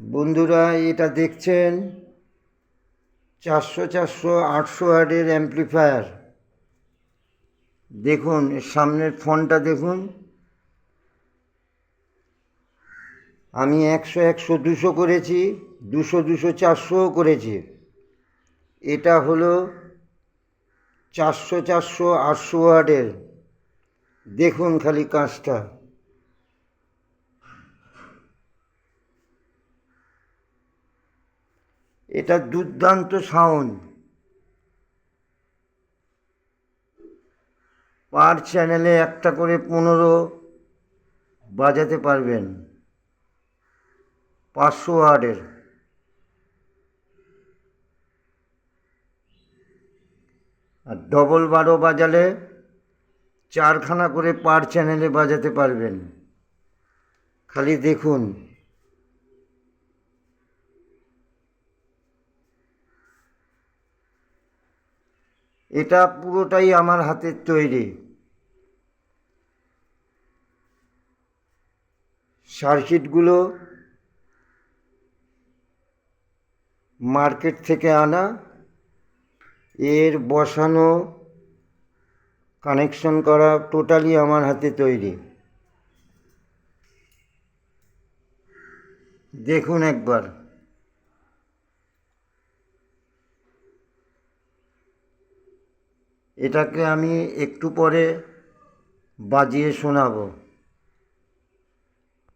বন্ধুরা, এটা দেখছেন 800 ওয়াটের অ্যাম্প্লিফায়ার। দেখুন এর সামনের ফোনটা দেখুন। আমি 100 200 করেছি, 200 400 করেছি। এটা হলো 800 ওয়াটের। দেখুন খালি কাজটা। এটা দুর্দান্ত সাউন্ড। পার চ্যানেলে একটা করে 15 বাজাতে পারবেন। 500 ওয়াটের। আর ডবল 12 বাজালে 4খানা করে পার চ্যানেলে বাজাতে পারবেন। খালি দেখুন। এটা পুরোটাই আমার হাতের তৈরি। সার্কিটগুলো মার্কেট থেকে আনা, এর বসানো, কানেকশন করা টোটালি আমার হাতে তৈরি। দেখুন একবার। এটাকে আমি একটু পরে বাজিয়ে শোনাবো।